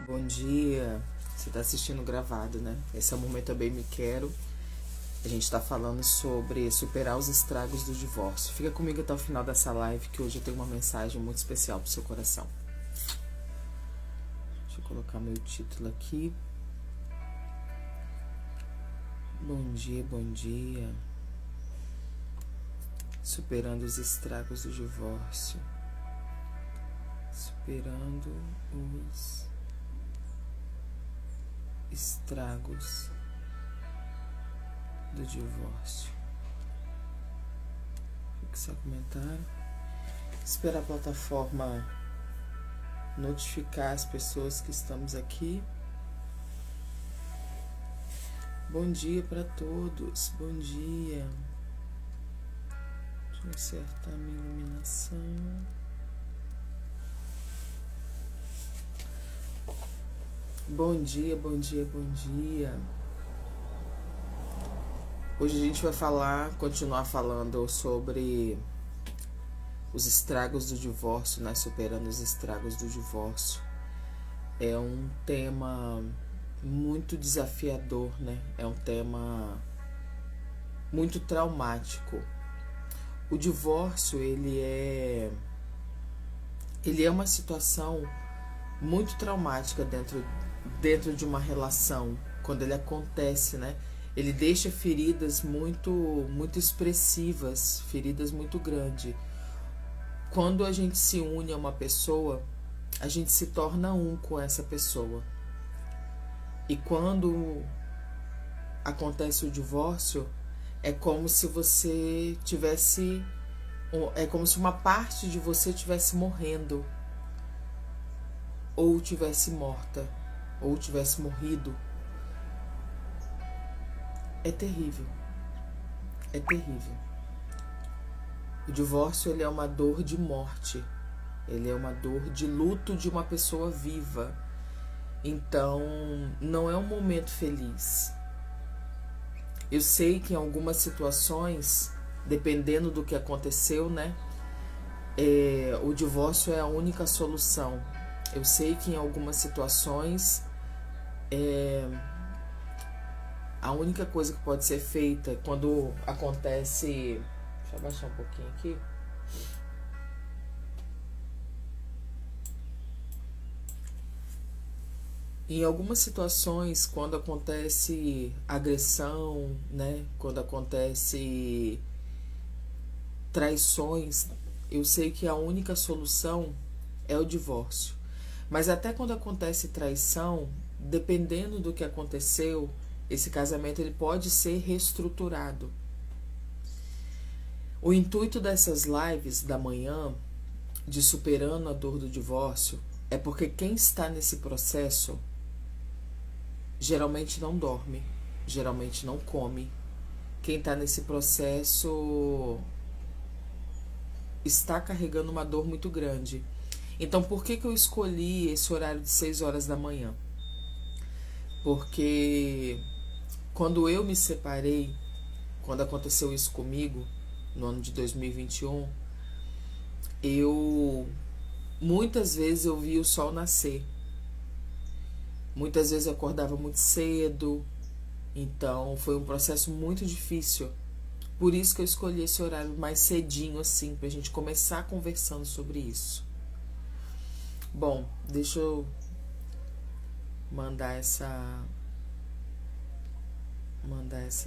Bom dia. Você está assistindo gravado, né? Esse é o Momento Eu Bem Me Quero. A gente está falando sobre superar os estragos do divórcio. Fica comigo até o final dessa live, que hoje eu tenho uma mensagem muito especial para o seu coração. Deixa eu colocar meu título aqui. Bom dia, bom dia. Superando os estragos do divórcio. Superando os estragos do divórcio. Fixar comentário. Esperar a plataforma notificar as pessoas que estamos aqui. Bom dia para todos. Bom dia. Deixa eu acertar minha iluminação. Bom dia, bom dia, bom dia. Hoje a gente vai continuar falando sobre os estragos do divórcio, né? Superando os estragos do divórcio. É um tema muito desafiador, né? É um tema muito traumático. O divórcio, ele é uma situação muito traumática dentro de uma relação, quando ele acontece, né? Ele deixa feridas muito expressivas, feridas muito grandes. Quando a gente se une a uma pessoa, a gente se torna um com essa pessoa. E quando acontece o divórcio, é como se você tivesse... É como se uma parte de você tivesse morrendo, ou tivesse morta, ou tivesse morrido. É terrível. É terrível. O divórcio, ele é uma dor de morte. Ele é uma dor de luto de uma pessoa viva. Então, não é um momento feliz. Eu sei que em algumas situações, dependendo do que aconteceu, né? O divórcio é a única solução. Eu sei que em algumas situações a única coisa que pode ser feita quando acontece... Deixa eu abaixar um pouquinho aqui. Em algumas situações, quando acontece agressão, né? Quando acontece traições, eu sei que a única solução é o divórcio. Mas até quando acontece traição, dependendo do que aconteceu, esse casamento ele pode ser reestruturado. O intuito dessas lives da manhã, de superando a dor do divórcio, é porque quem está nesse processo geralmente não dorme, geralmente não come. Quem está nesse processo está carregando uma dor muito grande. Então, por que eu escolhi esse horário de 6 horas da manhã? Porque quando eu me separei, quando aconteceu isso comigo, no ano de 2021, muitas vezes eu via o sol nascer. Muitas vezes eu acordava muito cedo. Então, foi um processo muito difícil. Por isso que eu escolhi esse horário mais cedinho, assim, pra gente começar conversando sobre isso. Bom, deixa eu mandar essa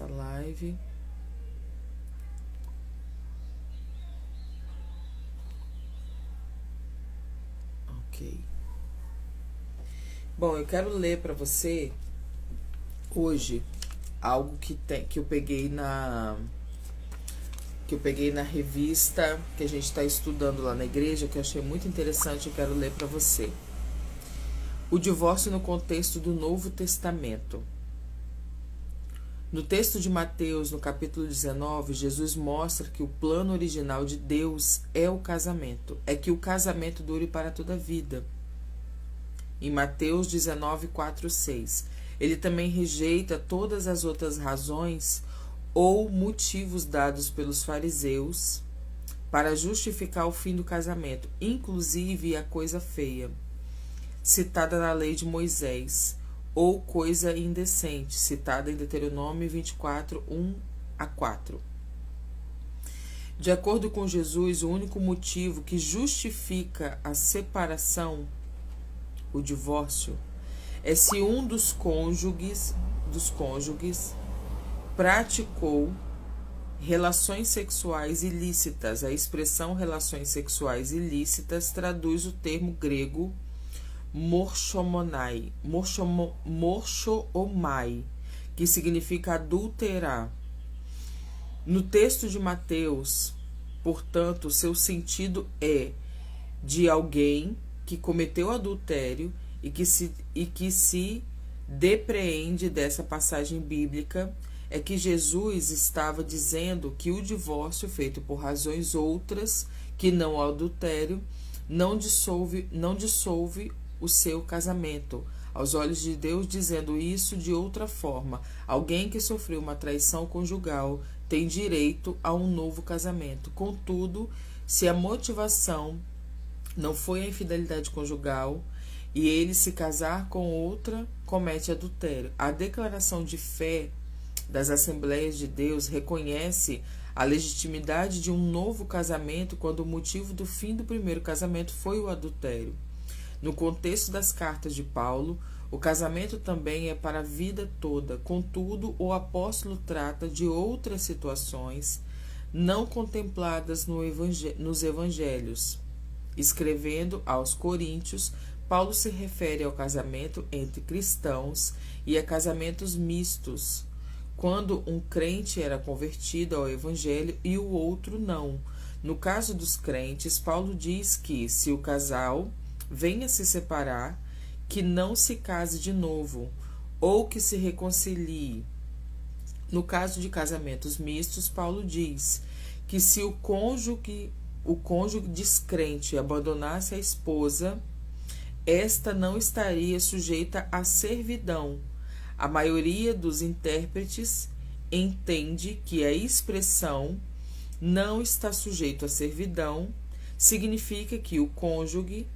live. Ok. Bom, eu quero ler para você hoje algo que eu peguei na revista que a gente está estudando lá na igreja, que eu achei muito interessante. Eu quero ler para você. O divórcio no contexto do Novo Testamento. No texto de Mateus, no capítulo 19, Jesus mostra que o plano original de Deus é o casamento. É que o casamento dure para toda a vida. Em Mateus 19, 4, 6. Ele também rejeita todas as outras razões ou motivos dados pelos fariseus para justificar o fim do casamento, inclusive a coisa feia. citada na lei de Moisés, ou coisa indecente, citada em Deuteronômio 24, 1-4. De acordo com Jesus, o único motivo que justifica a separação, o divórcio, é se um dos cônjuges praticou relações sexuais ilícitas. A expressão relações sexuais ilícitas traduz o termo grego morchomai, que significa adulterar. No texto de Mateus, portanto, seu sentido é de alguém que cometeu adultério e que se depreende dessa passagem bíblica é que Jesus estava dizendo que o divórcio feito por razões outras que não o adultério não dissolve o seu casamento. Aos olhos de Deus, dizendo isso de outra forma, alguém que sofreu uma traição conjugal tem direito a um novo casamento. Contudo, se a motivação não foi a infidelidade conjugal e ele se casar com outra, comete adultério. A declaração de fé das Assembleias de Deus reconhece a legitimidade de um novo casamento quando o motivo do fim do primeiro casamento foi o adultério. No contexto das cartas de Paulo, o casamento também é para a vida toda. Contudo, o apóstolo trata de outras situações não contempladas nos evangelhos. Escrevendo aos Coríntios, Paulo se refere ao casamento entre cristãos e a casamentos mistos, quando um crente era convertido ao evangelho e o outro não. No caso dos crentes, Paulo diz que, se o casal venha se separar, que não se case de novo, ou que se reconcilie. No caso de casamentos mistos, Paulo diz que se o cônjuge descrente abandonasse a esposa, esta não estaria sujeita à servidão. A maioria dos intérpretes entende que a expressão não está sujeito à servidão significa que o cônjuge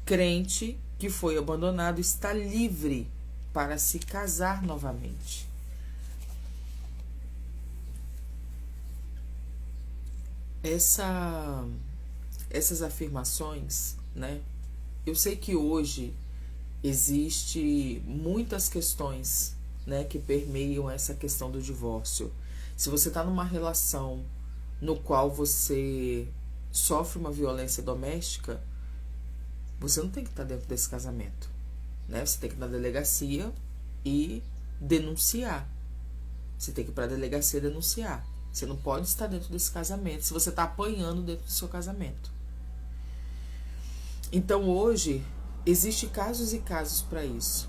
crente que foi abandonado está livre para se casar novamente. Essas afirmações, né? Eu sei que hoje existe muitas questões, né, que permeiam essa questão do divórcio. Se você está numa relação no qual você sofre uma violência doméstica, você não tem que estar dentro desse casamento, né? Você tem que ir na delegacia e denunciar. Você tem que ir para a delegacia denunciar. Você não pode estar dentro desse casamento se você está apanhando dentro do seu casamento. Então hoje existem casos e casos para isso.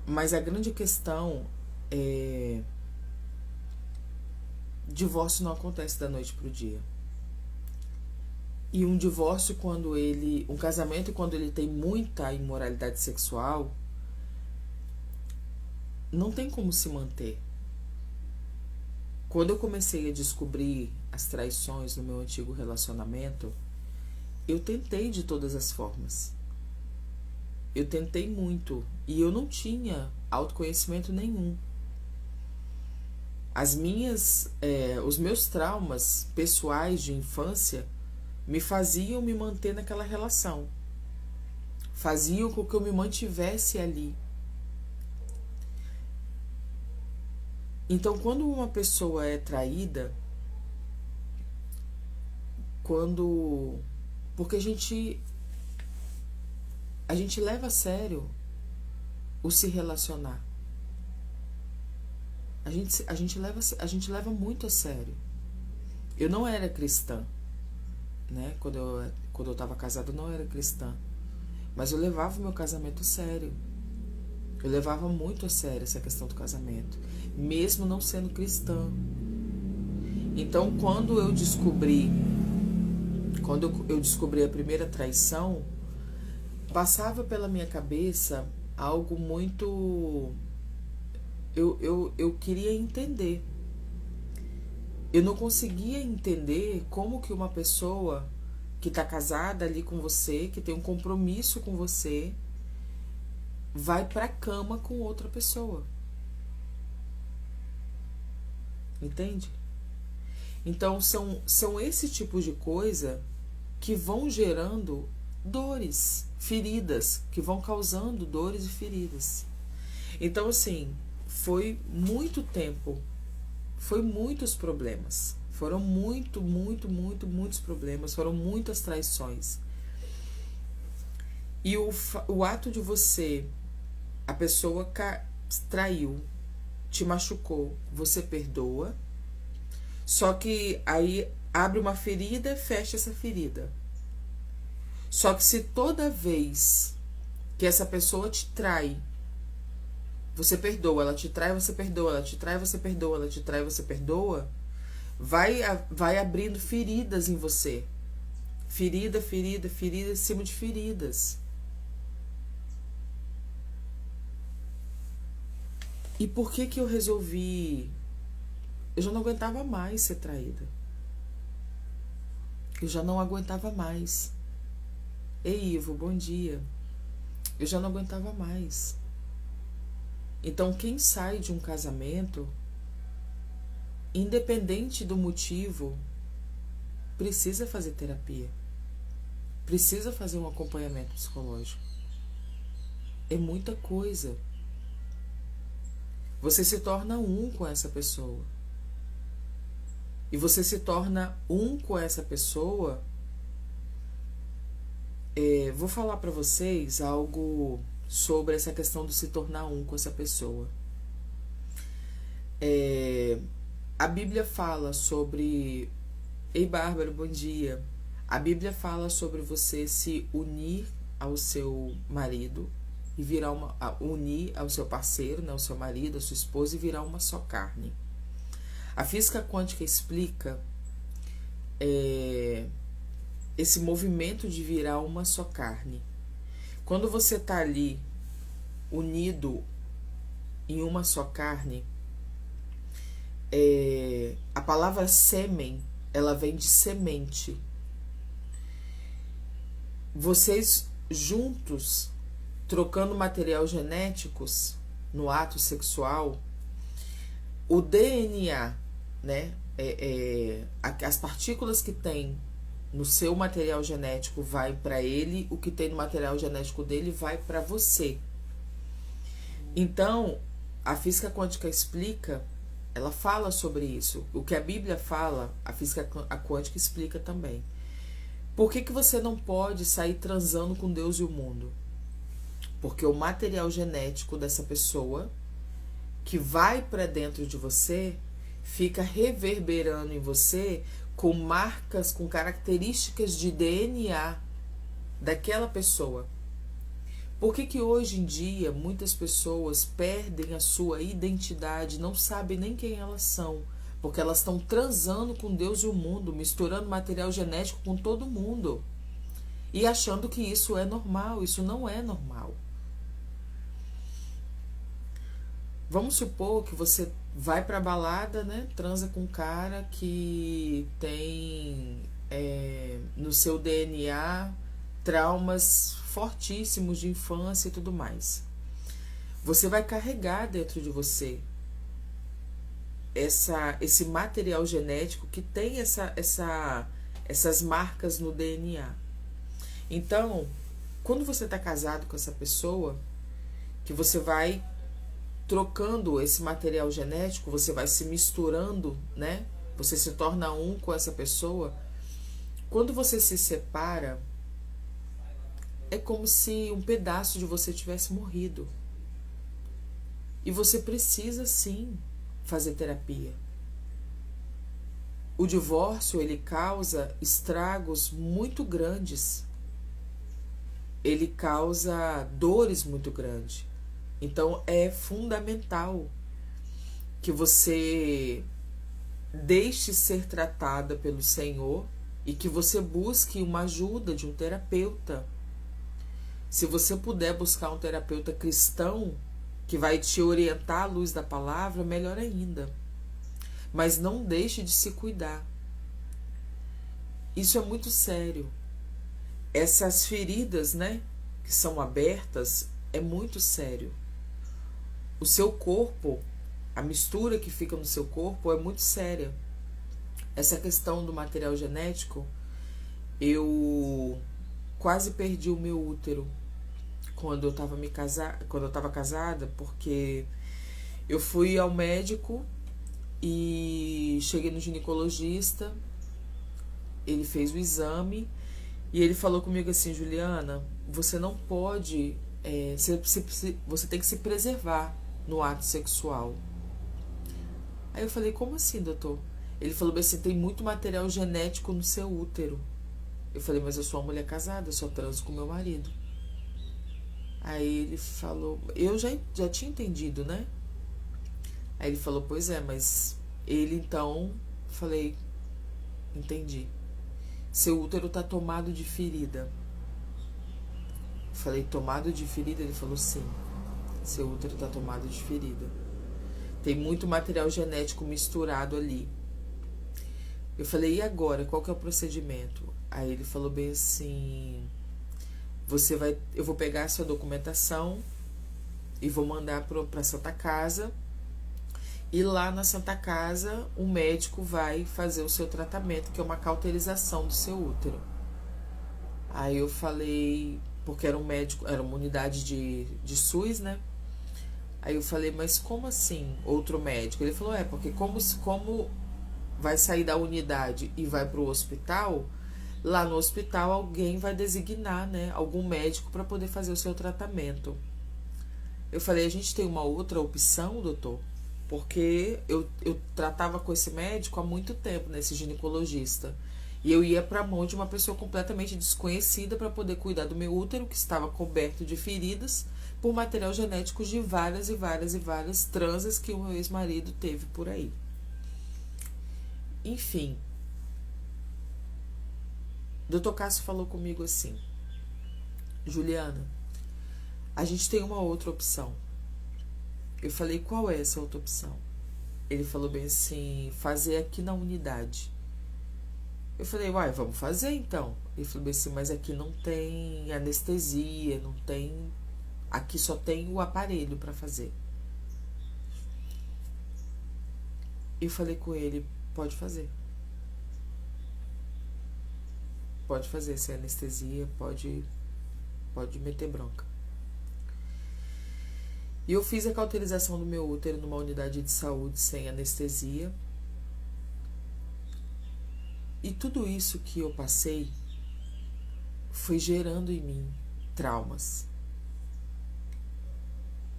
Mas a grande questão é: divórcio não acontece da noite para o dia. E um divórcio, um casamento, quando ele tem muita imoralidade sexual, não tem como se manter. Quando eu comecei a descobrir as traições no meu antigo relacionamento, eu tentei de todas as formas. Eu tentei muito e eu não tinha autoconhecimento nenhum. Os meus traumas pessoais de infância me faziam me manter naquela relação. Faziam com que eu me mantivesse ali. Então, quando uma pessoa é traída, porque a gente leva a sério o se relacionar. A gente leva muito a sério. Eu não era cristã, né? Quando eu estava casada, eu não era cristã. Mas eu levava o meu casamento a sério. Eu levava muito a sério essa questão do casamento, mesmo não sendo cristã. Então, quando eu descobri a primeira traição, passava pela minha cabeça algo muito... Eu queria entender. Eu não conseguia entender como que uma pessoa que está casada ali com você, que tem um compromisso com você, vai para a cama com outra pessoa. Entende? Então são esse tipo de coisa que vão gerando dores, feridas, que vão causando dores e feridas. Então, assim, foi muito tempo, foi muitos problemas, foram muitos problemas, foram muitas traições. E o ato de você, a pessoa traiu, te machucou, você perdoa, só que aí abre uma ferida, fecha essa ferida. Só que se toda vez que essa pessoa te trai, você perdoa, ela te trai, você perdoa, ela te trai, você perdoa, ela te trai, você perdoa, vai abrindo feridas em você. Ferida em cima de feridas. E por que eu resolvi? Eu já não aguentava mais ser traída. Eu já não aguentava mais. Ei, Ivo, bom dia. Eu já não aguentava mais. Então, quem sai de um casamento, independente do motivo, precisa fazer terapia. Precisa fazer um acompanhamento psicológico. É muita coisa. Você se torna um com essa pessoa. E você se torna um com essa pessoa. Vou falar para vocês algo sobre essa questão de se tornar um com essa pessoa. A Bíblia fala sobre... Ei, Bárbara, bom dia. A Bíblia fala sobre você se unir ao seu marido e virar unir ao seu parceiro, né, ao seu marido, à sua esposa, e virar uma só carne. A física quântica explica esse movimento de virar uma só carne. Quando você está ali unido em uma só carne, a palavra sêmen, ela vem de semente. Vocês juntos, trocando material genéticos no ato sexual, o DNA, né, as partículas que tem no seu material genético vai para ele, o que tem no material genético dele vai para você. Então, a física quântica explica, ela fala sobre isso. O que a Bíblia fala, a física quântica explica também. Por que você não pode sair transando com Deus e o mundo? Porque o material genético dessa pessoa que vai para dentro de você fica reverberando em você com marcas, com características de DNA daquela pessoa. Por que hoje em dia muitas pessoas perdem a sua identidade, não sabem nem quem elas são? Porque elas estão transando com Deus e o mundo, misturando material genético com todo mundo e achando que isso é normal. Isso não é normal. Vamos supor que você vai pra balada, né? Transa com um cara que tem no seu DNA traumas fortíssimos de infância e tudo mais. Você vai carregar dentro de você esse material genético que tem essas marcas no DNA. Então, quando você está casado com essa pessoa, que você vai trocando esse material genético, você vai se misturando, né? Você se torna um com essa pessoa. Quando você se separa, é como se um pedaço de você tivesse morrido. E você precisa, sim, fazer terapia. O divórcio, ele causa estragos muito grandes. Ele causa dores muito grandes. Então, é fundamental que você deixe ser tratada pelo Senhor e que você busque uma ajuda de um terapeuta. Se você puder buscar um terapeuta cristão que vai te orientar à luz da palavra, melhor ainda. Mas não deixe de se cuidar. Isso é muito sério. essas feridas, né, que são abertas, é muito sério. O seu corpo, a mistura que fica no seu corpo é muito séria. Essa questão do material genético, eu quase perdi o meu útero quando eu estava casada, porque eu fui ao médico e cheguei no ginecologista, ele fez o exame e ele falou comigo assim: Juliana, você não pode, você tem que se preservar no ato sexual. Aí eu falei: como assim, doutor? Ele falou assim: tem muito material genético no seu útero. Eu falei: mas eu sou uma mulher casada, eu só transo com meu marido. Aí ele falou, eu já tinha entendido, né? Aí ele falou: pois é, mas ele então, falei: entendi. Seu útero tá tomado de ferida. Falei: tomado de ferida? Ele falou: sim, seu útero tá tomado de ferida. Tem muito material genético misturado ali. Eu falei: e agora? Qual que é o procedimento? Aí ele falou bem assim: eu vou pegar a sua documentação e vou mandar pra Santa Casa. E lá na Santa Casa, o médico vai fazer o seu tratamento, que é uma cauterização do seu útero. Aí eu falei, porque era um médico, era uma unidade de SUS, né? Aí eu falei: mas como assim, outro médico? Ele falou: porque como vai sair da unidade e vai para o hospital, lá no hospital alguém vai designar, né, algum médico para poder fazer o seu tratamento. Eu falei: a gente tem uma outra opção, doutor? Porque eu tratava com esse médico há muito tempo, né, esse ginecologista. E eu ia para a mão de uma pessoa completamente desconhecida para poder cuidar do meu útero, que estava coberto de feridas por material genético de várias e várias e várias transas que o meu ex-marido teve por aí. Enfim, Dr. Cássio falou comigo assim: Juliana, a gente tem uma outra opção. Eu falei: qual é essa outra opção? Ele falou bem assim: fazer aqui na unidade. Eu falei: uai, vamos fazer então. Ele falou bem assim: mas aqui não tem anestesia, não tem. Aqui só tem o aparelho para fazer. Eu falei com ele: pode fazer. Pode fazer, sem anestesia, pode meter bronca. E eu fiz a cauterização do meu útero numa unidade de saúde sem anestesia. E tudo isso que eu passei foi gerando em mim traumas.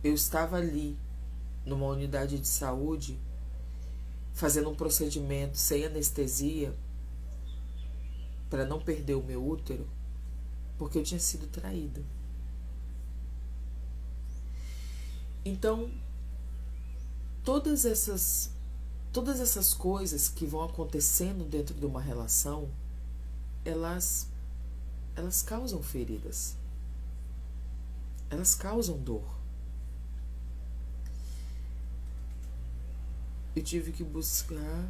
Eu estava ali, numa unidade de saúde, fazendo um procedimento sem anestesia para não perder o meu útero, porque eu tinha sido traída. Então, todas essas coisas que vão acontecendo dentro de uma relação, elas causam feridas. Elas causam dor. Eu tive que buscar,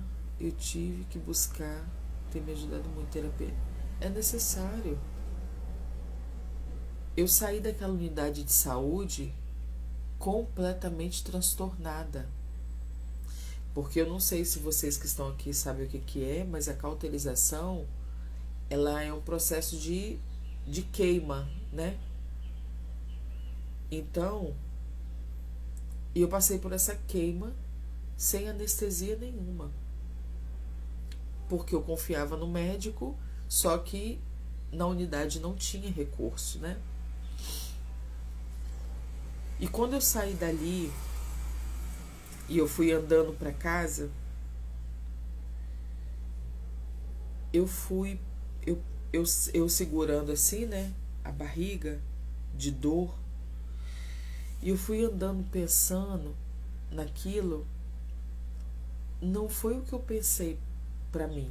tem me ajudado muito terapia. É necessário. Eu saí daquela unidade de saúde completamente transtornada. Porque eu não sei se vocês que estão aqui sabem o que é, mas a cauterização, ela é um processo de queima, né? Então, eu passei por essa queima sem anestesia nenhuma. Porque eu confiava no médico, só que na unidade não tinha recurso, né? E quando eu saí dali e eu fui andando para casa, eu segurando assim, né, a barriga de dor, e eu fui andando pensando naquilo. Não foi o que eu pensei para mim.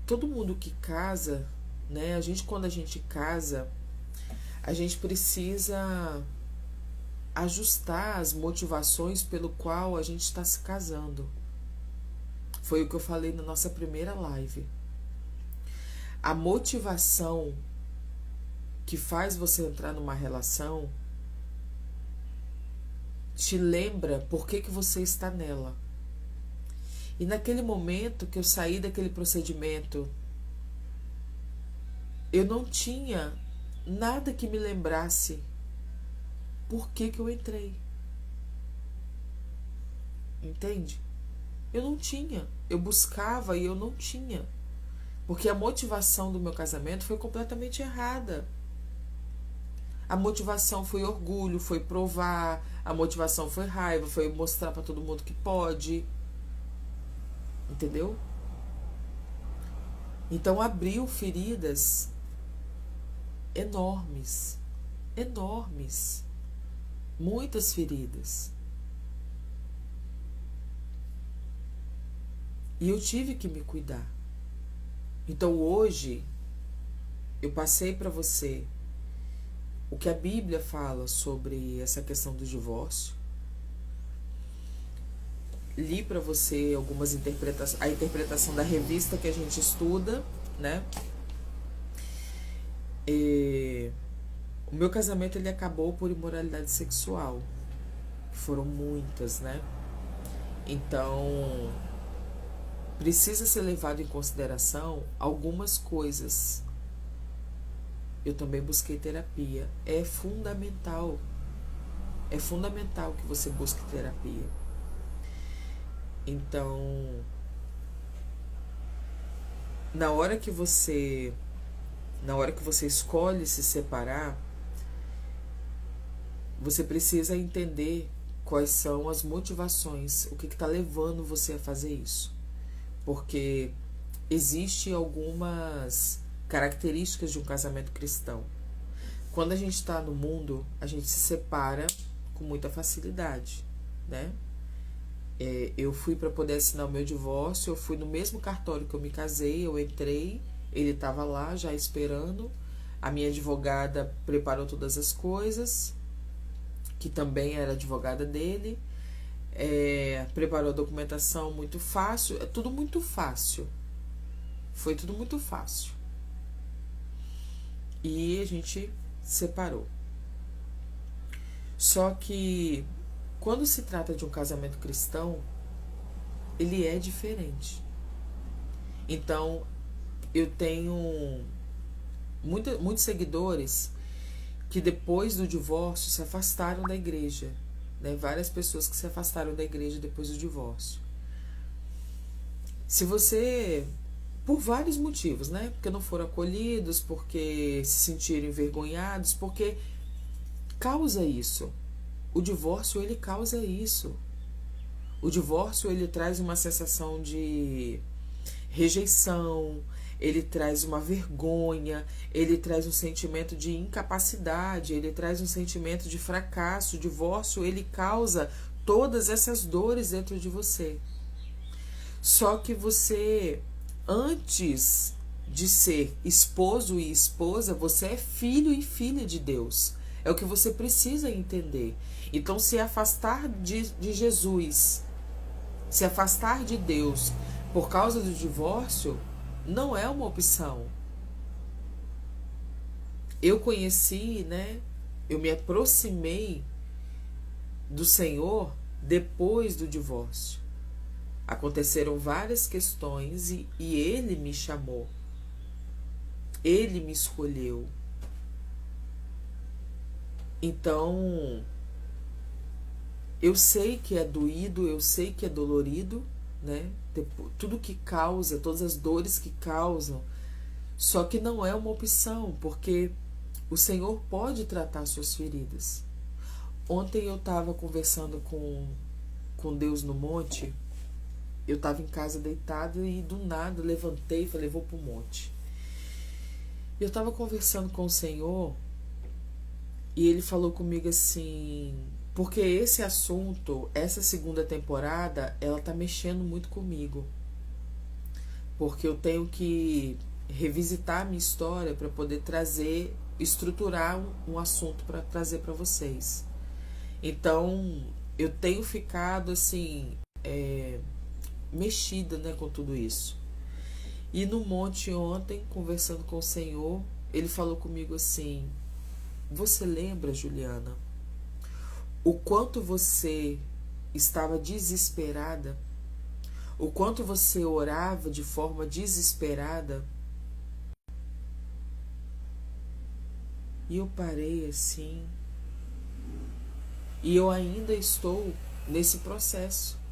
Todo mundo que casa, né, quando a gente casa, a gente precisa ajustar as motivações pelo qual a gente está se casando. Foi o que eu falei na nossa primeira live. a motivação que faz você entrar numa relação te lembra por que você está nela. E naquele momento que eu saí daquele procedimento, eu não tinha nada que me lembrasse por que eu entrei. Entende? Eu não tinha. Eu buscava e eu não tinha. Porque a motivação do meu casamento foi completamente errada. A motivação foi orgulho, foi provar. A motivação foi raiva, foi mostrar para todo mundo que pode. Entendeu? Então abriu feridas enormes. Enormes. Muitas feridas. E eu tive que me cuidar. Então hoje eu passei para você o que a Bíblia fala sobre essa questão do divórcio. Li para você algumas interpretações, a interpretação da revista que a gente estuda, né? O meu casamento ele acabou por imoralidade sexual. Foram muitas, né? Então precisa ser levado em consideração algumas coisas. Eu também busquei terapia. É fundamental. É fundamental que você busque terapia. Então, na hora que você escolhe se separar, você precisa entender quais são as motivações, o que está levando você a fazer isso. Porque existem algumas características de um casamento cristão. Quando a gente está no mundo, a gente se separa com muita facilidade, né? Eu fui para poder assinar o meu divórcio, eu fui no mesmo cartório que eu me casei, eu entrei, ele estava lá já esperando, a minha advogada preparou todas as coisas, que também era advogada dele, preparou a documentação muito fácil, é tudo muito fácil, foi tudo muito fácil. E a gente separou. Só que quando se trata de um casamento cristão, ele é diferente. Então, eu tenho muitos seguidores que depois do divórcio se afastaram da igreja, né? Várias pessoas que se afastaram da igreja depois do divórcio. Se você, por vários motivos, né? Porque não foram acolhidos, porque se sentiram envergonhados, porque causa isso. O divórcio, ele causa isso. O divórcio, ele traz uma sensação de rejeição, ele traz uma vergonha, ele traz um sentimento de incapacidade, ele traz um sentimento de fracasso. O divórcio, ele causa todas essas dores dentro de você. Só que você, antes de ser esposo e esposa, você é filho e filha de Deus. É o que você precisa entender. Então, se afastar de Jesus, se afastar de Deus por causa do divórcio, não é uma opção. Eu conheci, né? Eu me aproximei do Senhor depois do divórcio. Aconteceram várias questões e Ele me chamou. Ele me escolheu. Então, eu sei que é doído, eu sei que é dolorido, né? Tudo que causa, todas as dores que causam, só que não é uma opção, porque o Senhor pode tratar suas feridas. Ontem eu estava conversando com Deus no monte, eu estava em casa deitado e do nada levantei e falei, vou pro monte. Eu estava conversando com o Senhor e Ele falou comigo assim, porque esse assunto, essa segunda temporada, ela tá mexendo muito comigo. Porque eu tenho que revisitar a minha história para poder trazer, estruturar um assunto para trazer para vocês. Então, eu tenho ficado assim, mexida, né, com tudo isso. E no monte ontem, conversando com o Senhor, ele falou comigo assim: você lembra, Juliana, o quanto você estava desesperada? O quanto você orava de forma desesperada? E eu parei assim. E eu ainda estou nesse processo.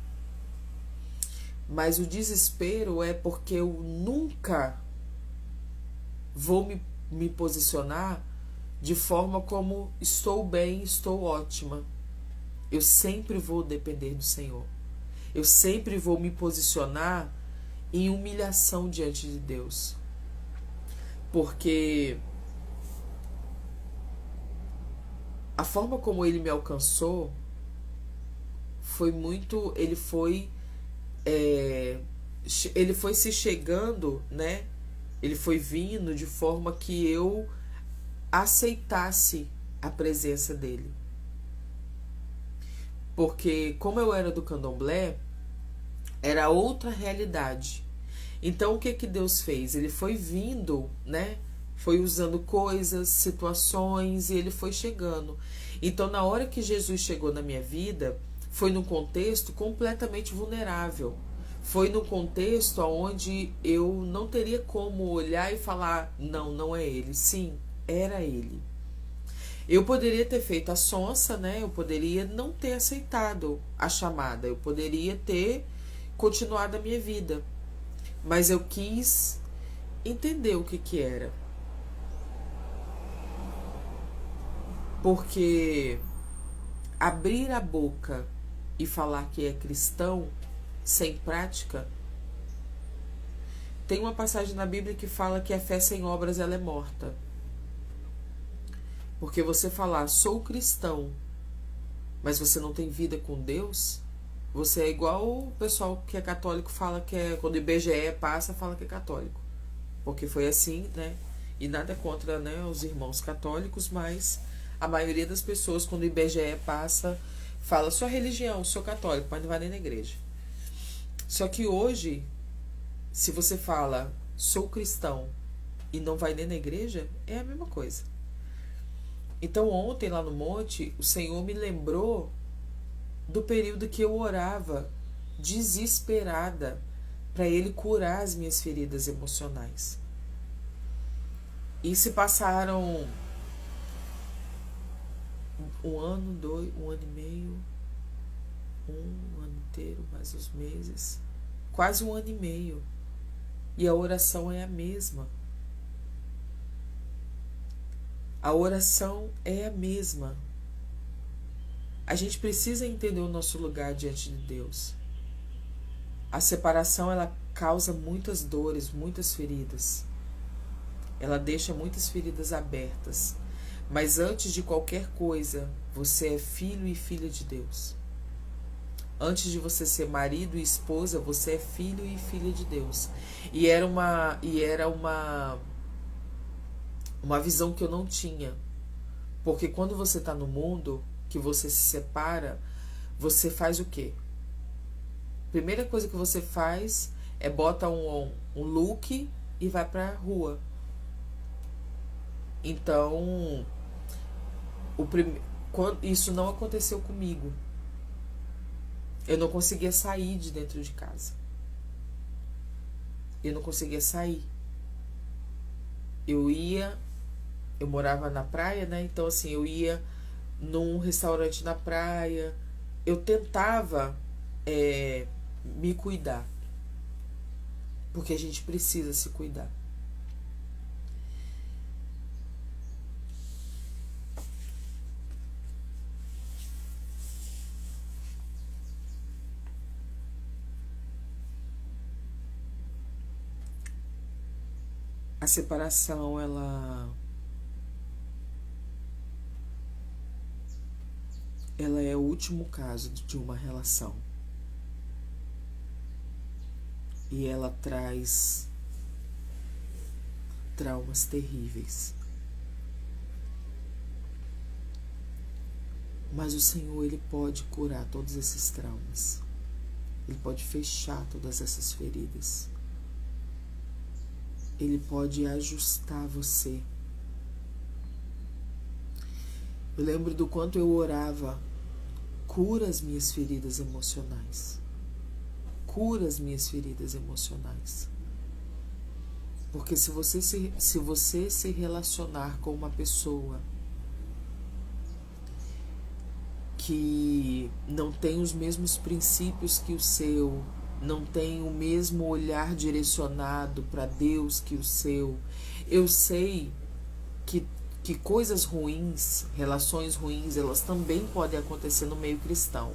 Mas o desespero é porque eu nunca vou me posicionar de forma como estou bem, estou ótima. Eu sempre vou depender do Senhor. Eu sempre vou me posicionar em humilhação diante de Deus. Porque a forma como ele me alcançou foi muito. Ele foi se chegando, né? Ele foi vindo de forma que eu aceitasse a presença dele. Porque como eu era do candomblé, era outra realidade. Então o que Deus fez? Ele foi vindo, né? Foi usando coisas, situações, e ele foi chegando. Então na hora que Jesus chegou na minha vida, foi num contexto completamente vulnerável. Foi num contexto onde eu não teria como olhar e falar, não, não é ele. Sim, era ele. Eu poderia ter feito a sonsa, né? Eu poderia não ter aceitado a chamada. Eu poderia ter continuado a minha vida. Mas eu quis entender o que era. Porque abrir a boca e falar que é cristão sem prática. Tem uma passagem na Bíblia que fala que a fé sem obras ela é morta. Porque você falar sou cristão, mas você não tem vida com Deus, você é igual o pessoal que é católico fala que é, quando o IBGE passa, fala que é católico. Porque foi assim, né? E nada contra, né, os irmãos católicos, mas a maioria das pessoas, quando o IBGE passa, fala sua religião, sou católico, mas não vai nem na igreja. Só que hoje, se você fala sou cristão e não vai nem na igreja, é a mesma coisa. Então ontem lá no monte, o Senhor me lembrou do período que eu orava desesperada para Ele curar as minhas feridas emocionais. E se passaram um ano, um ano e meio, um ano inteiro, mais os meses, quase um ano e meio. E a oração é a mesma. A oração é a mesma. A gente precisa entender o nosso lugar diante de Deus. A separação, ela causa muitas dores, muitas feridas. Ela deixa muitas feridas abertas. Mas antes de qualquer coisa, você é filho e filha de Deus. Antes de você ser marido e esposa, você é filho e filha de Deus. E era uma visão que eu não tinha. Porque quando você está no mundo, que você se separa, você faz o quê? Primeira coisa que você faz é bota um look e vai pra rua. Então, isso não aconteceu comigo. Eu não conseguia sair de dentro de casa. Eu não conseguia sair. Eu morava na praia, né? Então, assim, eu ia num restaurante na praia. Eu tentava me cuidar. Porque a gente precisa se cuidar. A separação, ela é o último caso de uma relação. E ela traz traumas terríveis. Mas o Senhor, Ele pode curar todos esses traumas. Ele pode fechar todas essas feridas. ele pode ajustar você. Eu lembro do quanto eu orava: cura as minhas feridas emocionais. Cura as minhas feridas emocionais. Porque se você se relacionar com uma pessoa que não tem os mesmos princípios que o seu, não tem o mesmo olhar direcionado para Deus que o seu, eu sei que coisas ruins, relações ruins, elas também podem acontecer no meio cristão.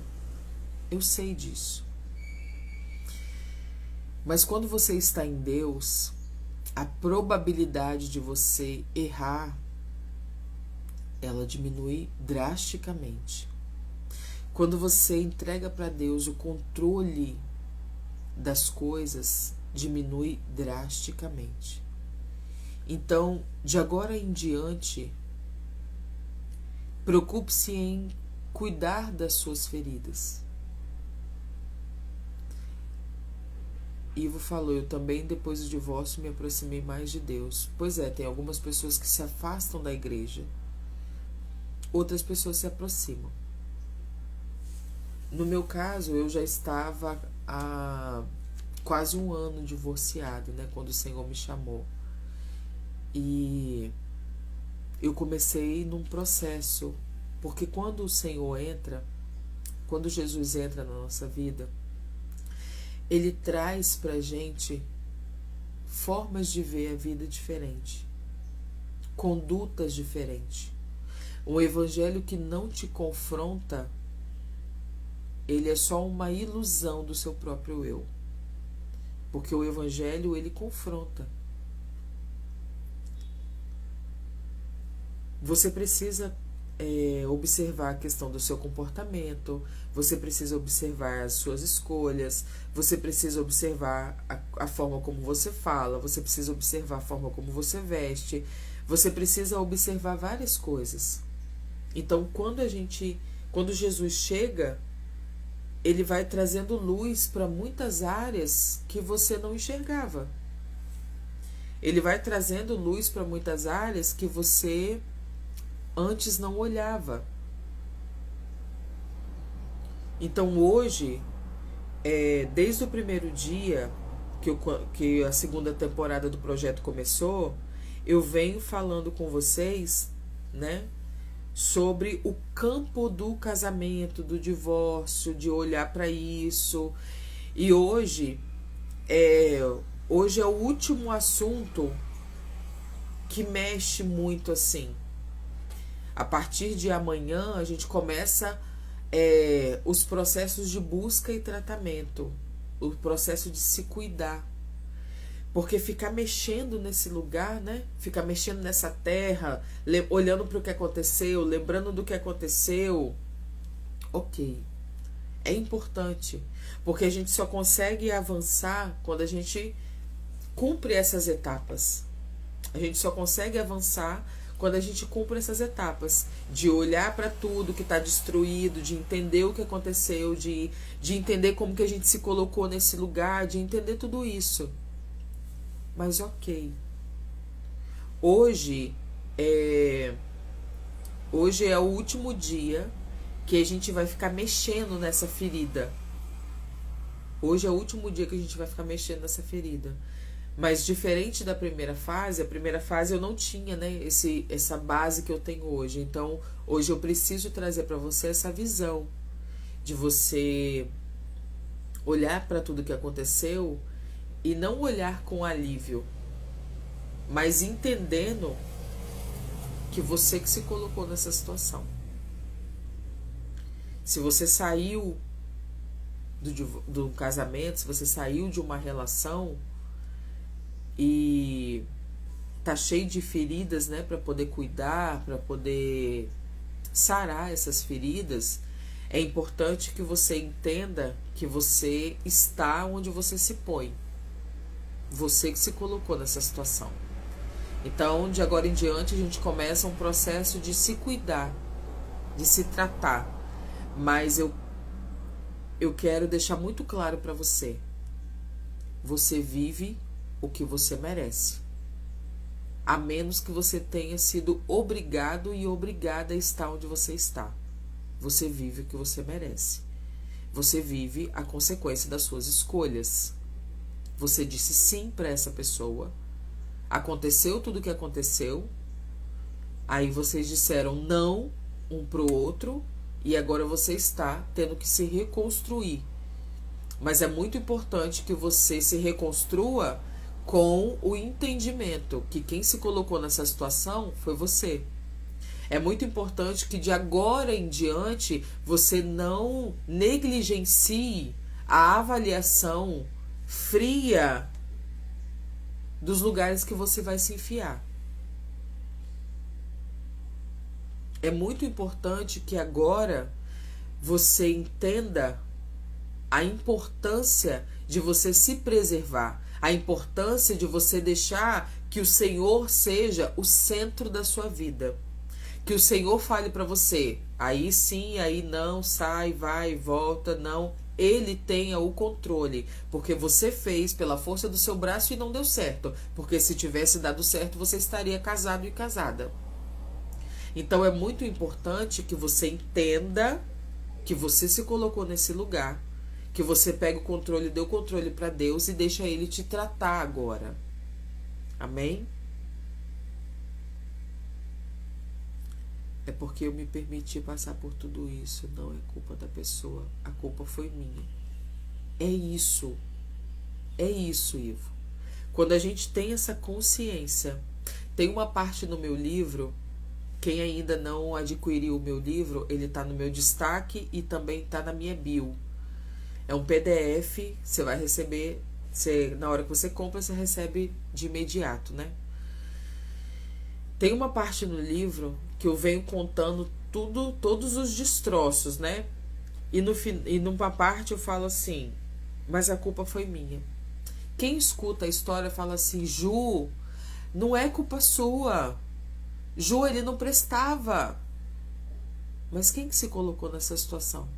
Eu sei disso. Mas quando você está em Deus, a probabilidade de você errar, ela diminui drasticamente. Quando você entrega para Deus o controle das coisas, diminui drasticamente. Então, de agora em diante, preocupe-se em cuidar das suas feridas. Ivo falou: eu também, depois do divórcio, me aproximei mais de Deus. Pois é, tem algumas pessoas que se afastam da igreja, outras pessoas se aproximam. No meu caso, eu já estava há quase um ano divorciado, né, quando o Senhor me chamou. E eu comecei num processo, porque quando o Senhor entra, quando Jesus entra na nossa vida, Ele traz pra gente formas de ver a vida diferente, condutas diferentes. Um evangelho que não te confronta, ele é só uma ilusão do seu próprio eu. Porque o evangelho, ele confronta. Você precisa observar a questão do seu comportamento, você precisa observar as suas escolhas, você precisa observar a forma como você fala, você precisa observar a forma como você veste, você precisa observar várias coisas. Então, quando Jesus chega, ele vai trazendo luz para muitas áreas que você não enxergava. Ele vai trazendo luz para muitas áreas que você antes não olhava. Então hoje, desde o primeiro dia que a segunda temporada do projeto começou, eu venho falando com vocês, né, sobre o campo do casamento, do divórcio, de olhar para isso. E hoje é o último assunto que mexe muito assim. A partir de amanhã, a gente começa os processos de busca e tratamento, o processo de se cuidar. Porque ficar mexendo nesse lugar, né? Ficar mexendo nessa terra, olhando para o que aconteceu, lembrando do que aconteceu, ok, é importante. Porque a gente só consegue avançar quando a gente cumpre essas etapas. A gente só consegue avançar quando a gente cumpre essas etapas, de olhar para tudo que está destruído, de entender o que aconteceu, de entender como que a gente se colocou nesse lugar, de entender tudo isso. Mas ok. Hoje é o último dia que a gente vai ficar mexendo nessa ferida. Hoje é o último dia que a gente vai ficar mexendo nessa ferida. Mas diferente da primeira fase, a primeira fase eu não tinha, né, essa base que eu tenho hoje. Então, hoje eu preciso trazer para você essa visão de você olhar para tudo que aconteceu e não olhar com alívio, mas entendendo que você que se colocou nessa situação. Se você saiu do casamento, se você saiu de uma relação e tá cheio de feridas, né, para poder cuidar, para poder sarar essas feridas, é importante que você entenda que você está onde você se põe. Você que se colocou nessa situação. Então, de agora em diante, a gente começa um processo de se cuidar, de se tratar. Mas eu quero deixar muito claro para você. Você vive o que você merece. a menos que você tenha sido obrigado e obrigada a estar onde você está. Você vive o que você merece. Você vive a consequência das suas escolhas. Você disse sim para essa pessoa. Aconteceu tudo o que aconteceu. Aí vocês disseram não um para o outro. E agora você está tendo que se reconstruir. Mas é muito importante que você se reconstrua com o entendimento que quem se colocou nessa situação foi você. É muito importante que de agora em diante você não negligencie a avaliação fria dos lugares que você vai se enfiar. É muito importante que agora você entenda a importância de você se preservar, a importância de você deixar que o Senhor seja o centro da sua vida. Que o Senhor fale para você, aí sim, aí não, sai, vai, volta, não. Ele tenha o controle, porque você fez pela força do seu braço e não deu certo. Porque se tivesse dado certo, você estaria casado e casada. Então é muito importante que você entenda que você se colocou nesse lugar, que você pega o controle, dê o controle para Deus e deixa Ele te tratar agora. Amém? É porque eu me permiti passar por tudo isso. Não é culpa da pessoa. A culpa foi minha. É isso. É isso, Ivo. Quando a gente tem essa consciência. Tem uma parte no meu livro. Quem ainda não adquiriu o meu livro, ele está no meu destaque e também está na minha bio. É um PDF. Você vai receber. Na hora que você compra, você recebe de imediato, né? Tem uma parte no livro que eu venho contando todos os destroços, né? E numa parte eu falo assim, mas a culpa foi minha. Quem escuta a história fala assim, Ju, não é culpa sua. Ju, ele não prestava. Mas quem que se colocou nessa situação?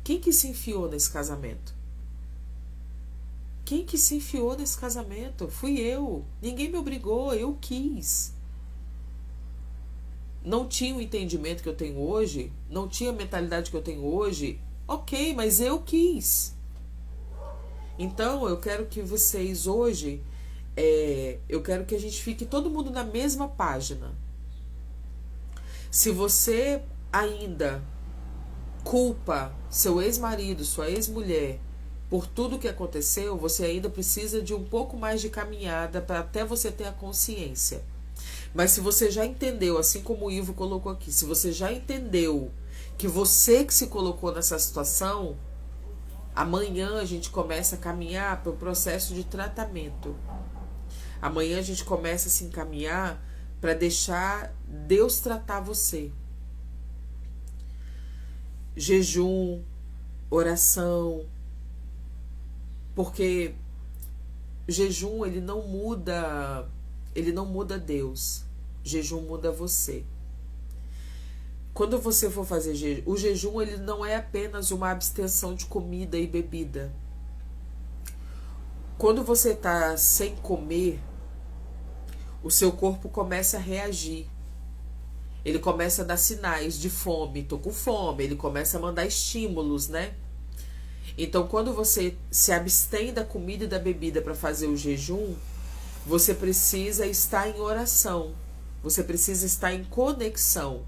Quem que se enfiou nesse casamento? Quem que se enfiou nesse casamento? Fui eu. Ninguém me obrigou, eu quis. Não tinha o entendimento que eu tenho hoje, não tinha a mentalidade que eu tenho hoje. Ok, mas eu quis. Então, eu quero que vocês hoje, eu quero que a gente fique todo mundo na mesma página. Se você ainda culpa seu ex-marido, sua ex-mulher, por tudo que aconteceu, você ainda precisa de um pouco mais de caminhada para até você ter a consciência. Mas se você já entendeu, assim como o Ivo colocou aqui, se você já entendeu que você que se colocou nessa situação, amanhã a gente começa a caminhar para o processo de tratamento. Amanhã a gente começa a se encaminhar para deixar Deus tratar você. Jejum, oração, porque jejum ele não muda Deus. Jejum muda você. Quando você for fazer jejum, o jejum ele não é apenas uma abstenção de comida e bebida. Quando você está sem comer, o seu corpo começa a reagir. Ele começa a dar sinais de fome, tô com fome, ele começa a mandar estímulos, né? Então, quando você se abstém da comida e da bebida para fazer o jejum, você precisa estar em oração, você precisa estar em conexão,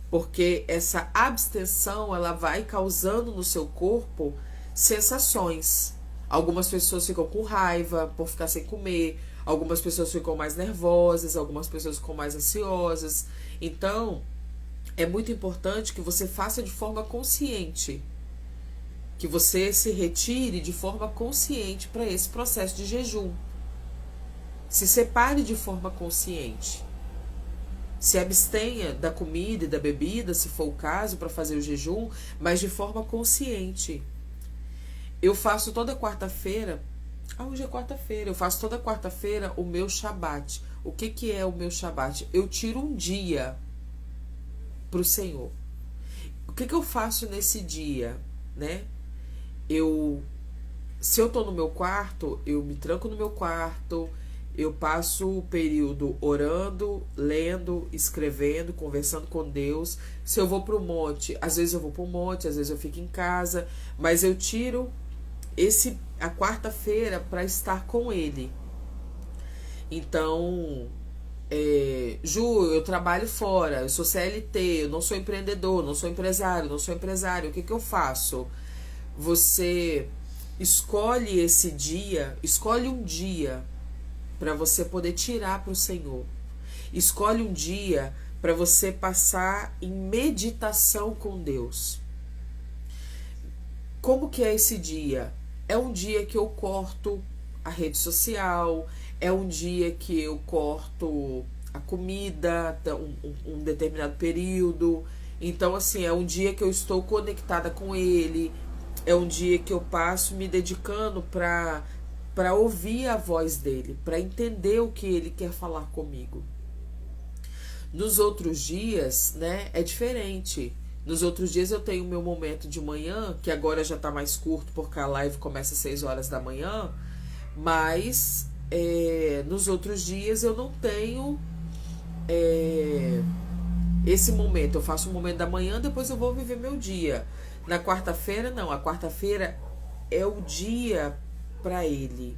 porque essa abstenção ela vai causando no seu corpo sensações. Algumas pessoas ficam com raiva por ficar sem comer, algumas pessoas ficam mais nervosas, algumas pessoas ficam mais ansiosas. Então, é muito importante que você faça de forma consciente, que você se retire de forma consciente para esse processo de jejum. Se separe de forma consciente. Se abstenha da comida e da bebida, se for o caso, para fazer o jejum, mas de forma consciente. Eu faço toda quarta-feira, hoje é quarta-feira, eu faço toda quarta-feira o meu Shabat. O que é o meu Shabat? Eu tiro um dia para o Senhor. O que eu faço nesse dia, né? Se eu tô no meu quarto, eu me tranco no meu quarto, eu passo o período orando, lendo, escrevendo, conversando com Deus. Se eu vou para o monte, às vezes eu vou para o monte, às vezes eu fico em casa, mas eu tiro a quarta-feira para estar com Ele. Então, Ju, eu trabalho fora, eu sou CLT, eu não sou empreendedor, não sou empresário, o que eu faço? Você escolhe esse dia, escolhe um dia para você poder tirar para o Senhor. Escolhe um dia para você passar em meditação com Deus. Como que é esse dia? É um dia que eu corto a rede social, é um dia que eu corto a comida, um determinado período. Então, assim, é um dia que eu estou conectada com Ele, é um dia que eu passo me dedicando para ouvir a voz dele, para entender o que ele quer falar comigo. Nos outros dias, né, é diferente. Nos outros dias eu tenho o meu momento de manhã, que agora já está mais curto porque a live começa às 6 horas da manhã, mas nos outros dias eu não tenho esse momento. Eu faço um momento da manhã, depois eu vou viver meu dia. Na quarta-feira, não. A quarta-feira é o dia para Ele.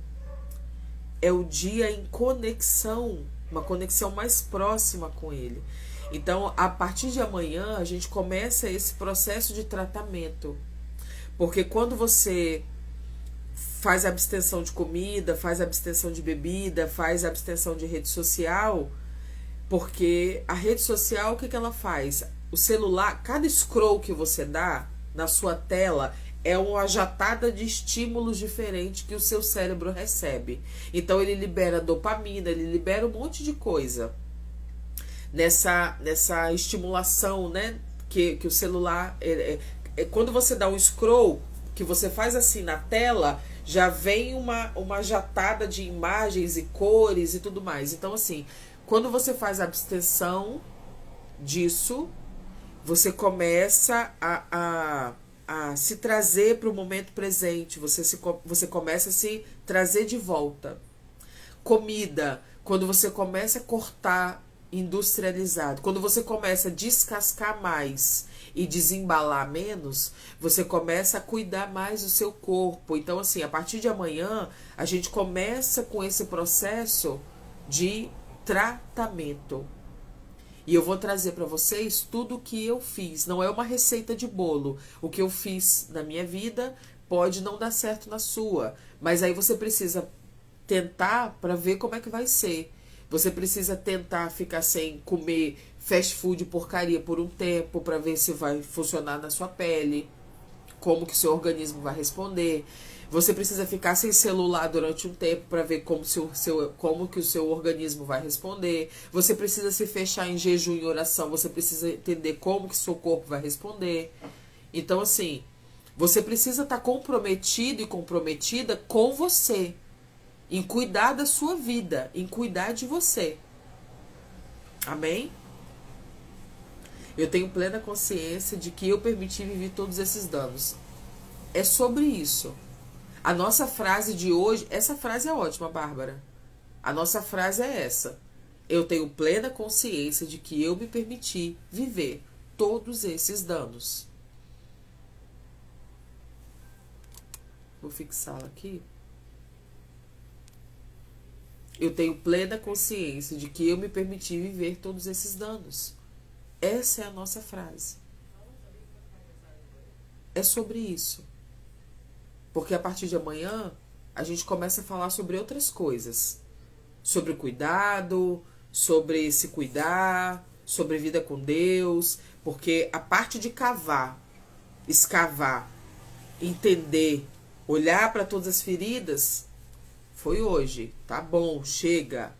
É o dia em conexão, uma conexão mais próxima com Ele. Então, a partir de amanhã, a gente começa esse processo de tratamento. Porque quando você faz abstenção de comida, faz abstenção de bebida, faz abstenção de rede social, porque a rede social, o que ela faz? O celular, cada scroll que você dá na sua tela é uma jatada de estímulos diferentes que o seu cérebro recebe. Então ele libera dopamina, ele libera um monte de coisa nessa estimulação, né? Que o celular... quando você dá um scroll, que você faz assim na tela, já vem uma jatada de imagens e cores e tudo mais. Então, assim, quando você faz a abstenção disso, você começa a se trazer para o momento presente, você começa a se trazer de volta. Comida, quando você começa a cortar industrializado, quando você começa a descascar mais e desembalar menos, você começa a cuidar mais do seu corpo. Então, assim, a partir de amanhã, a gente começa com esse processo de tratamento. E eu vou trazer para vocês tudo o que eu fiz. Não é uma receita de bolo. O que eu fiz na minha vida pode não dar certo na sua. Mas aí você precisa tentar para ver como é que vai ser. Você precisa tentar ficar sem comer fast food porcaria por um tempo para ver se vai funcionar na sua pele, como que o seu organismo vai responder. Você precisa ficar sem celular durante um tempo para ver como que o seu organismo vai responder. Você precisa se fechar em jejum e oração. Você precisa entender como que o seu corpo vai responder. Então, assim, você precisa estar comprometido e comprometida com você, em cuidar da sua vida, em cuidar de você. Amém? Eu tenho plena consciência de que eu permiti viver todos esses danos. É sobre isso. A nossa frase de hoje, essa frase é ótima, Bárbara. A nossa frase é essa. Eu tenho plena consciência de que eu me permiti viver todos esses danos. Vou fixá-la aqui. Eu tenho plena consciência de que eu me permiti viver todos esses danos. Essa é a nossa frase. É sobre isso. Porque a partir de amanhã, a gente começa a falar sobre outras coisas. Sobre o cuidado, sobre se cuidar, sobre vida com Deus. Porque a parte de cavar, escavar, entender, olhar para todas as feridas, foi hoje. Tá bom, chega.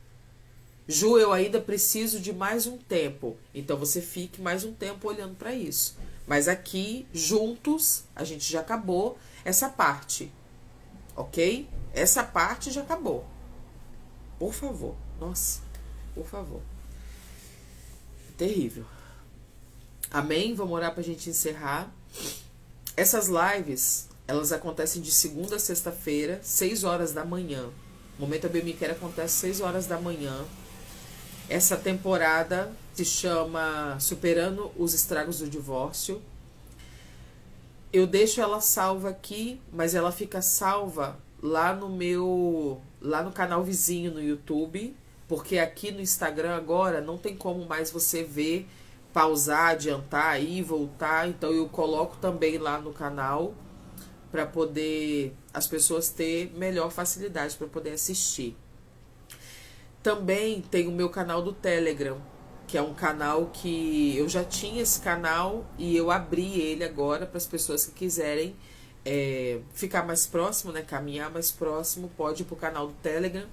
Ju, eu ainda preciso de mais um tempo. Então você fique mais um tempo olhando para isso. Mas aqui, juntos, a gente já acabou essa parte, ok? Essa parte já acabou. Por favor. Nossa, por favor. Terrível. Amém? Vamos orar pra gente encerrar. Essas lives, elas acontecem de segunda a sexta-feira, 6 horas da manhã. O Momento Eu Bem Me Quero acontece às 6 horas da manhã. Essa temporada se chama Superando os Estragos do Divórcio. Eu deixo ela salva aqui, mas ela fica salva lá no canal vizinho no YouTube, porque aqui no Instagram agora não tem como mais você ver, pausar, adiantar e voltar. Então eu coloco também lá no canal para poder as pessoas ter melhor facilidade para poder assistir. Também tem o meu canal do Telegram, que é um canal que eu já tinha esse canal e eu abri ele agora para as pessoas que quiserem ficar mais próximo, né, caminhar mais próximo, pode ir pro canal do Telegram.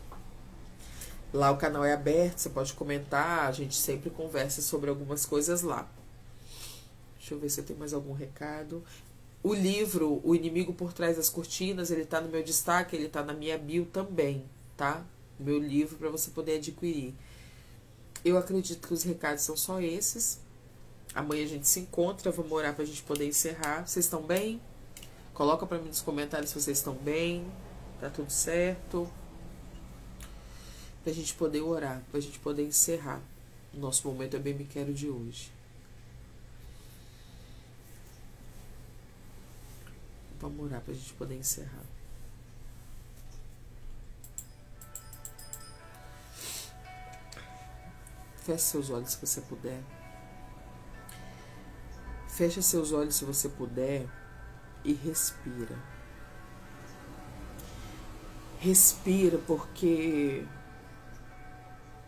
Lá o canal é aberto, você pode comentar, a gente sempre conversa sobre algumas coisas lá. Deixa eu ver se eu tenho mais algum recado. O livro O Inimigo por Trás das Cortinas, ele tá no meu destaque, ele tá na minha bio também, tá? Meu livro para você poder adquirir. Eu acredito que os recados são só esses. Amanhã a gente se encontra, vamos orar pra gente poder encerrar. Vocês estão bem? Coloca pra mim nos comentários se vocês estão bem, tá tudo certo. Pra gente poder orar, pra gente poder encerrar o nosso Momento Eu Bem Me Quero de hoje. Vamos orar pra gente poder encerrar. Feche seus olhos se você puder. Feche seus olhos se você puder e respira. Respira, porque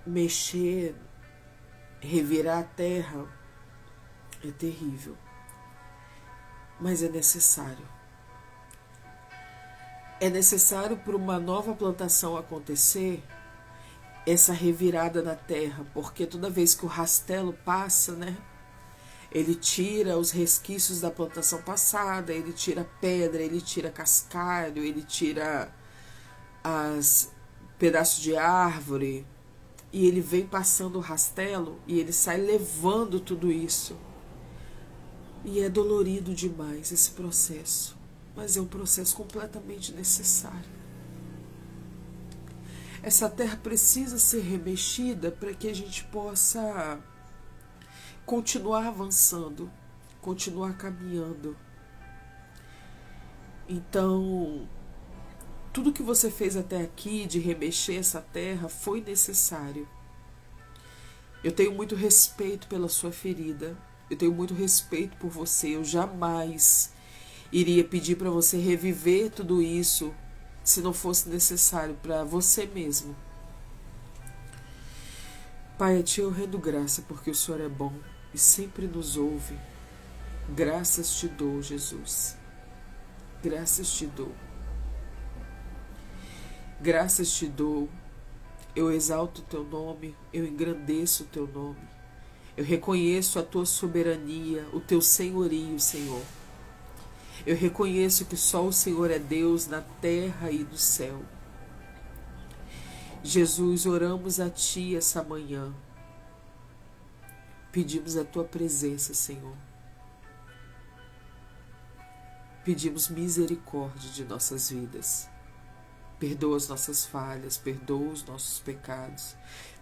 mexer, revirar a terra é terrível, mas é necessário. É necessário para uma nova plantação acontecer, essa revirada na terra, porque toda vez que o rastelo passa, né, ele tira os resquícios da plantação passada, ele tira pedra, ele tira cascalho, ele tira as pedaços de árvore, e ele vem passando o rastelo e ele sai levando tudo isso. E é dolorido demais esse processo, mas é um processo completamente necessário. Essa terra precisa ser remexida para que a gente possa continuar avançando, continuar caminhando. Então, tudo que você fez até aqui de remexer essa terra foi necessário. Eu tenho muito respeito pela sua ferida, eu tenho muito respeito por você. Eu jamais iria pedir para você reviver tudo isso se não fosse necessário para você mesmo. Pai, a Ti eu rendo graça porque o Senhor é bom e sempre nos ouve. Graças Te dou, Jesus. Graças Te dou. Graças Te dou. Eu exalto o Teu nome, eu engrandeço o Teu nome. Eu reconheço a Tua soberania, o Teu senhorio, Senhor. Eu reconheço que só o Senhor é Deus na terra e no céu. Jesus, oramos a Ti essa manhã. Pedimos a Tua presença, Senhor. Pedimos misericórdia de nossas vidas. Perdoa as nossas falhas, perdoa os nossos pecados.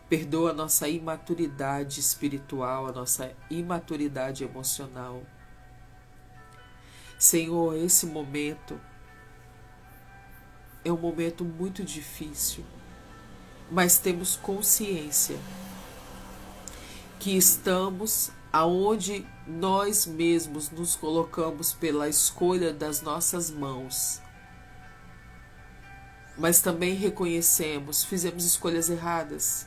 Perdoa a nossa imaturidade espiritual, a nossa imaturidade emocional. Senhor, esse momento é um momento muito difícil, mas temos consciência que estamos aonde nós mesmos nos colocamos pela escolha das nossas mãos. Mas também reconhecemos, fizemos escolhas erradas,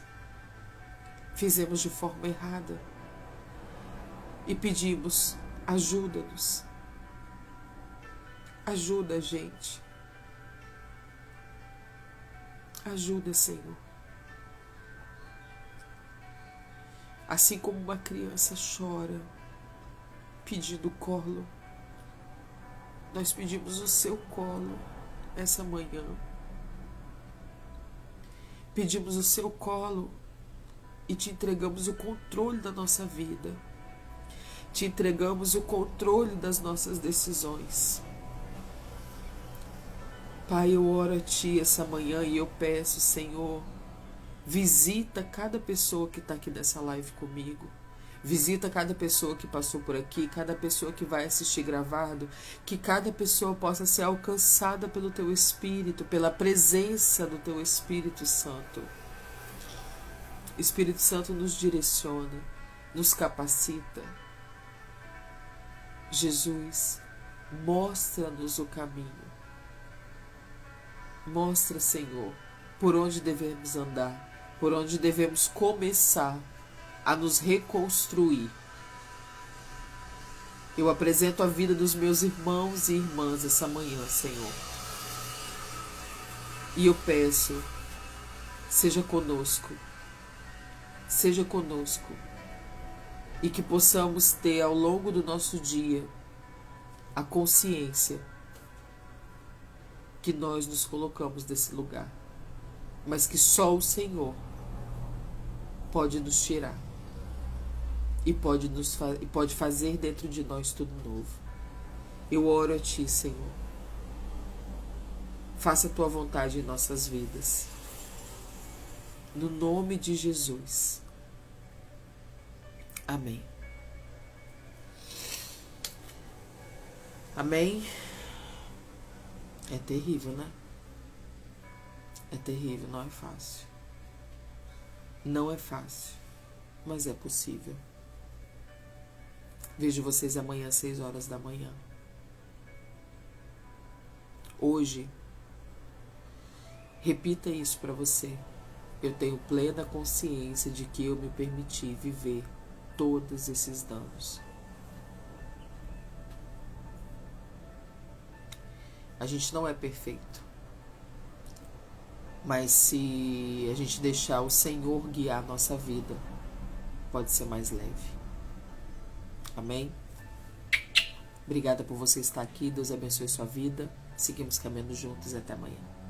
fizemos de forma errada e pedimos, ajuda-nos. Ajuda a gente. Ajuda, Senhor. Assim como uma criança chora, pedindo colo, nós pedimos o Seu colo essa manhã. Pedimos o Seu colo e Te entregamos o controle da nossa vida. Te entregamos o controle das nossas decisões. Pai, eu oro a Ti essa manhã e eu peço, Senhor, visita cada pessoa que está aqui nessa live comigo. Visita cada pessoa que passou por aqui, cada pessoa que vai assistir gravado, que cada pessoa possa ser alcançada pelo Teu Espírito, pela presença do Teu Espírito Santo. Espírito Santo nos direciona, nos capacita. Jesus, mostra-nos o caminho. Mostra, Senhor, por onde devemos andar, por onde devemos começar a nos reconstruir. Eu apresento a vida dos meus irmãos e irmãs essa manhã, Senhor. E eu peço, seja conosco, e que possamos ter ao longo do nosso dia a consciência que nós nos colocamos nesse lugar, mas que só o Senhor pode nos tirar. E pode fazer dentro de nós tudo novo. Eu oro a Ti, Senhor. Faça a Tua vontade em nossas vidas. No nome de Jesus. Amém. Amém. É terrível, né? É terrível, não é fácil. Não é fácil, mas é possível. Vejo vocês amanhã às 6 horas da manhã. Hoje, repita isso para você. Eu tenho plena consciência de que eu me permiti viver todos esses danos. A gente não é perfeito, mas se a gente deixar o Senhor guiar a nossa vida, pode ser mais leve. Amém? Obrigada por você estar aqui. Deus abençoe sua vida. Seguimos caminhando juntos. Até amanhã.